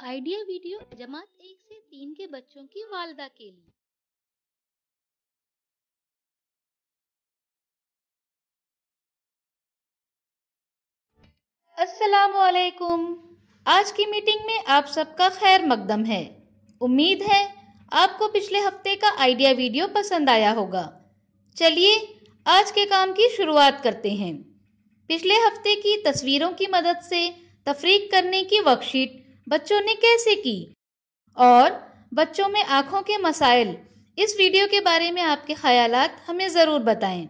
Idea video जमात 1 से 3 के बच्चों की वालदा के लिए। अस्सलामुअलैकुम। आज की मीटिंग में आप सबका खैर मकदम है। उम्मीद है आपको पिछले हफ्ते का आइडिया वीडियो पसंद आया होगा। चलिए आज के काम की शुरुआत करते हैं। पिछले हफ्ते की तस्वीरों की मदद से तफरीक करने की वर्कशीट बच्चों ने कैसे की और बच्चों में आंखों के मसाइल, इस वीडियो के बारे में आपके ख्यालात हमें ज़रूर बताएं।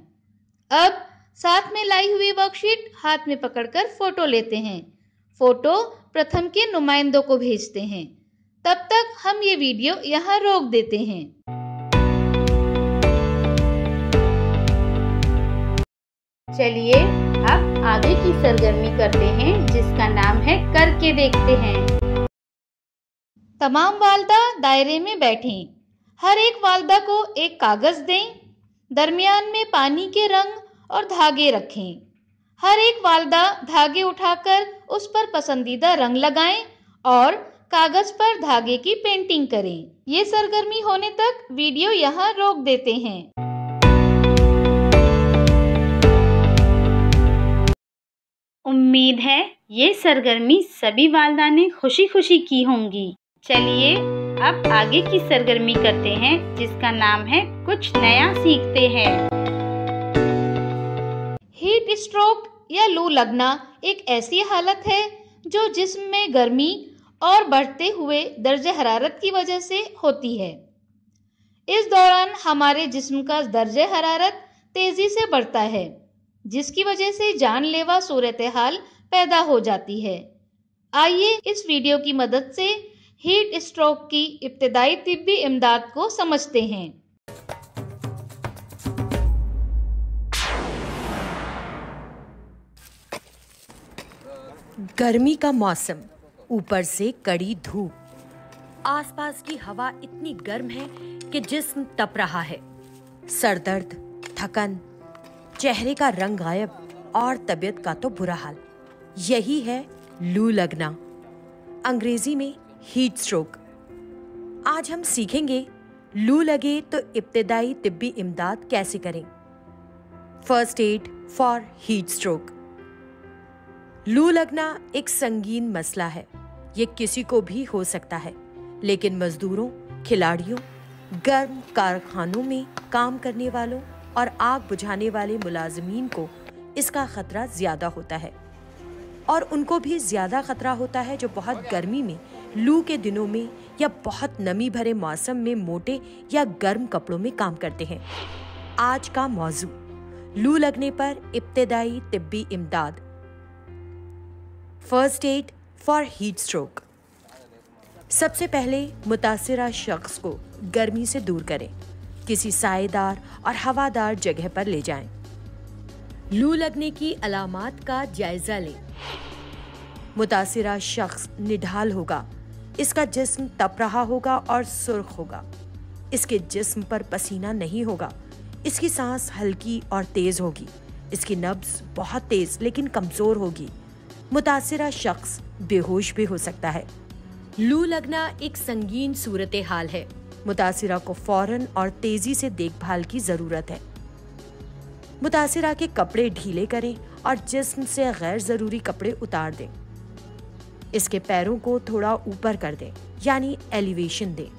अब साथ में लाई हुई वर्कशीट हाथ में पकड़कर फोटो लेते हैं। फोटो प्रथम के नुमाइंदों को भेजते हैं। तब तक हम ये वीडियो यहाँ रोक देते हैं। चलिए अब आगे की सरगर्मी करते हैं जिसका नाम है करके देखते हैं। तमाम वालदा दायरे में बैठें। हर एक वालदा को एक कागज दें। दरमियान में पानी के रंग और धागे रखें। हर एक वालदा धागे उठाकर उस पर पसंदीदा रंग लगाएं और कागज पर धागे की पेंटिंग करें। ये सरगर्मी होने तक वीडियो यहाँ रोक देते हैं। उम्मीद है ये सरगर्मी सभी वालदा ने खुशी खुशी की होंगी। चलिए अब आगे की सरगर्मी करते हैं जिसका नाम है कुछ नया सीखते हैं। हीट स्ट्रोक या लू लगना एक ऐसी हालत है जो जिस्म में गर्मी और बढ़ते हुए दर्जे हरारत की वजह से होती है। इस दौरान हमारे जिस्म का दर्जे हरारत तेजी से बढ़ता है, जिसकी वजह से जानलेवा सूरत हाल पैदा हो जाती है। आइए इस वीडियो की मदद से हीट स्ट्रोक की इब्तिदाई तिब्बी इमदाद को समझते हैं। गर्मी का मौसम, ऊपर से कड़ी धूप, आसपास की हवा इतनी गर्म है कि जिस्म तप रहा है। सरदर्द, थकन, चेहरे का रंग गायब और तबीयत का तो बुरा हाल। यही है लू लगना, अंग्रेजी में हीट स्ट्रोक। आज हम सीखेंगे लू लगे तो इब्तिदाई तिब्बी इमदाद कैसे करें। First aid for heat stroke. लू लगना एक संगीन मसला है। ये किसी को भी हो सकता है, लेकिन मजदूरों, खिलाड़ियों, गर्म कारखानों में काम करने वालों और आग बुझाने वाले मुलाजिमीन को इसका खतरा ज्यादा होता है। और उनको भी ज्यादा खतरा होता है जो बहुत गर्मी में, लू के दिनों में या बहुत नमी भरे मौसम में मोटे या गर्म कपड़ों में काम करते हैं। आज का मौजू लू लगने पर इब्तिदाई तिब्बी इमदाद, first aid for heat stroke. सबसे पहले मुतासिरा शख्स को गर्मी से दूर करें। किसी सायेदार और हवादार जगह पर ले जाएं। लू लगने की अलामात का जायजा लें। मुतासिरा शख्स निढाल होगा, इसका जिस्म तप रहा होगा और सुर्ख होगा। इसके जिस्म पर पसीना नहीं होगा। इसकी सांस हल्की और तेज होगी। इसकी नब्ज बहुत तेज लेकिन कमजोर होगी। मुतासिरा शख्स बेहोश भी हो सकता है। लू लगना एक संगीन सूरत हाल है। मुतासिरा को फौरन और तेजी से देखभाल की जरूरत है। मुतासिरा के कपड़े ढीले करें और जिस्म से गैर जरूरी कपड़े उतार दें। इसके पैरों को थोड़ा ऊपर कर दें, यानी एलिवेशन दें।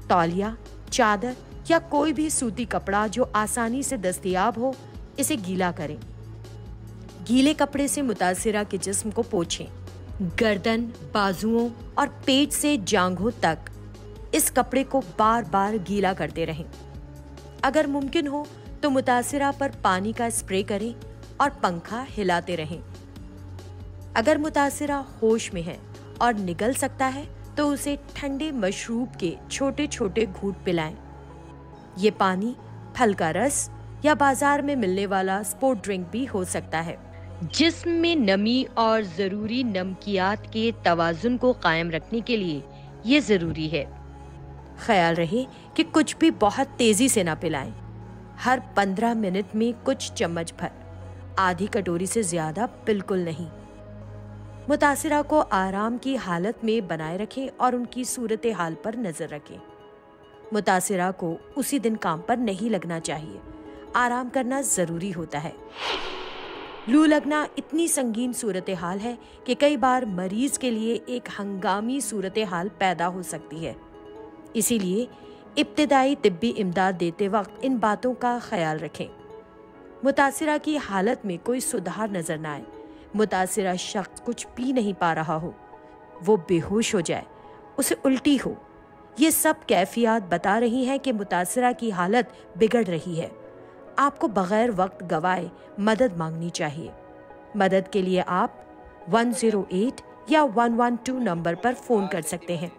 तौलिया, चादर या कोई भी सूती कपड़ा जो आसानी से दस्तयाब हो, इसे गीला करें। गीले कपड़े से मुतासिरा के जिस्म को पोंछें। गर्दन, बाजुओं और पेट से जांघों तक इस कपड़े को बार बार गीला करते रहें। अगर मुमकिन हो तो मुतासिरा पर पानी का स्प्रे करें और पंखा हिलाते रहें। अगर मुतासिरा होश में है और निगल सकता है तो उसे ठंडे मशरूब के छोटे छोटे घूंट पिलाएं। ये पानी, फल का रस या बाजार में मिलने वाला स्पोर्ट ड्रिंक भी हो सकता है। जिस्म में नमी और ज़रूरी नमकियात के तवाज़ुन को कायम रखने के लिए ये ज़रूरी है। ख्याल रहे कि कुछ भी बहुत तेज़ी से ना पिलाएं। हर 15 मिनट में कुछ चम्मच भर, आधी कटोरी से ज़्यादा बिल्कुल नहीं। मुतासिरा को आराम की हालत में बनाए रखें और उनकी सूरत हाल पर नजर रखें। मुतासिरा को उसी दिन काम पर नहीं लगना चाहिए। आराम करना जरूरी होता है। लू लगना इतनी संगीन सूरत हाल है कि कई बार मरीज के लिए एक हंगामी सूरत हाल पैदा हो सकती है। इसीलिए इब्तिदाई तिब्बी इमदाद देते वक्त इन बातों का ख्याल रखें। मुतासिरा की हालत में कोई सुधार नजर न आए, मुतासिरा शख्स कुछ पी नहीं पा रहा हो, वो बेहोश हो जाए, उसे उल्टी हो, ये सब कैफियत बता रही हैं कि मुतासिरा की हालत बिगड़ रही है। आपको बगैर वक्त गवाए मदद मांगनी चाहिए। मदद के लिए आप 108 या 112 नंबर पर फोन कर सकते हैं।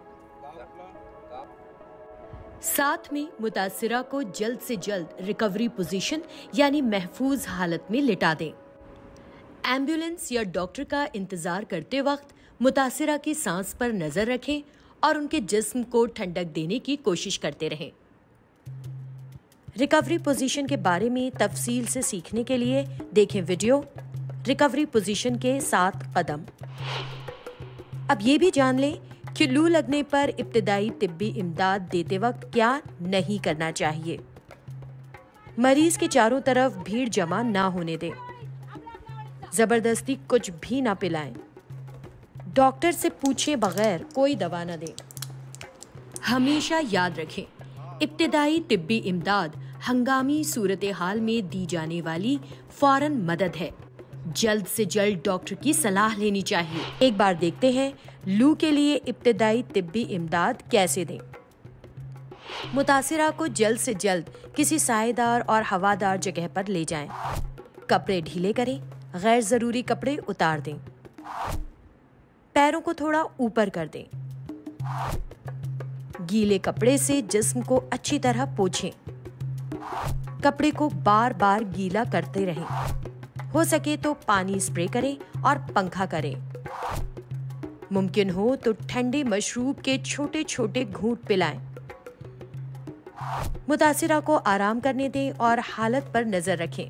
साथ में मुतासिरा को जल्द से जल्द रिकवरी पोजीशन यानी महफूज हालत में लिटा दें। एम्बुलेंस या डॉक्टर का इंतजार करते वक्त मुतासिरा की सांस पर नजर रखें और उनके जिस्म को ठंडक देने की कोशिश करते रहें। रिकवरी पोजीशन के बारे में तफसील से सीखने के लिए देखें वीडियो रिकवरी पोजीशन के 7 कदम। अब ये भी जान लें कि लू लगने पर इब्तिदाई तिब्बी इमदाद देते वक्त क्या नहीं करना चाहिए। मरीज के चारों तरफ भीड़ जमा ना होने दें। जबरदस्ती कुछ भी ना पिलाएं। डॉक्टर से पूछे बगैर कोई दवा न दें। हमेशा याद रखें, इब्तिदाई तिब्बी इमदाद हंगामी सूरत हाल में दी जाने वाली फौरन मदद है। जल्द से जल्द डॉक्टर की सलाह लेनी चाहिए। एक बार देखते हैं लू के लिए इब्तिदाई तिब्बी इमदाद कैसे दें। मुतासिरा को जल्द से जल्द किसी सायेदार और हवादार जगह पर ले जाएं। कपड़े ढीले करें, गैर जरूरी कपड़े उतार दें। पैरों को थोड़ा ऊपर कर दें। गीले कपड़े से जिस्म को अच्छी तरह पोंछें। कपड़े को बार बार गीला करते रहें। हो सके तो पानी स्प्रे करें और पंखा करें। मुमकिन हो तो ठंडे मशरूब के छोटे छोटे घूंट पिलाएं। मुतासिरा को आराम करने दें और हालत पर नजर रखें।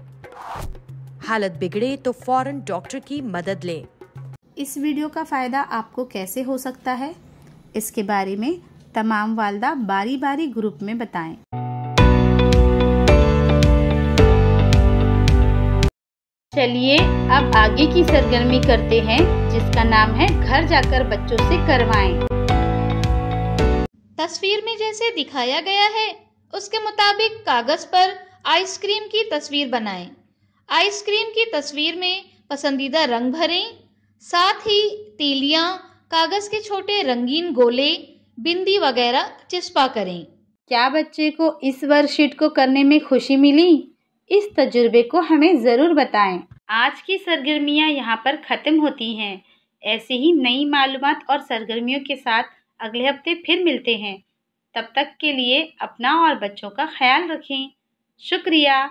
हालत बिगड़े तो फौरन डॉक्टर की मदद लें। इस वीडियो का फायदा आपको कैसे हो सकता है, इसके बारे में तमाम वालिदा बारी बारी ग्रुप में बताएं। चलिए अब आगे की सरगर्मी करते हैं, जिसका नाम है घर जाकर बच्चों से करवाएं। तस्वीर में जैसे दिखाया गया है उसके मुताबिक कागज पर आइसक्रीम की तस्वीर बनाएं। आइसक्रीम की तस्वीर में पसंदीदा रंग भरें। साथ ही तीलियां, कागज के छोटे रंगीन गोले, बिंदी वगैरह चिस्पा करें। क्या बच्चे को इस वर्कशीट को करने में खुशी मिली? इस तजुर्बे को हमें ज़रूर बताएं। आज की सरगर्मियां यहाँ पर ख़त्म होती हैं। ऐसे ही नई मालूमात और सरगर्मियों के साथ अगले हफ्ते फिर मिलते हैं। तब तक के लिए अपना और बच्चों का ख्याल रखें। शुक्रिया।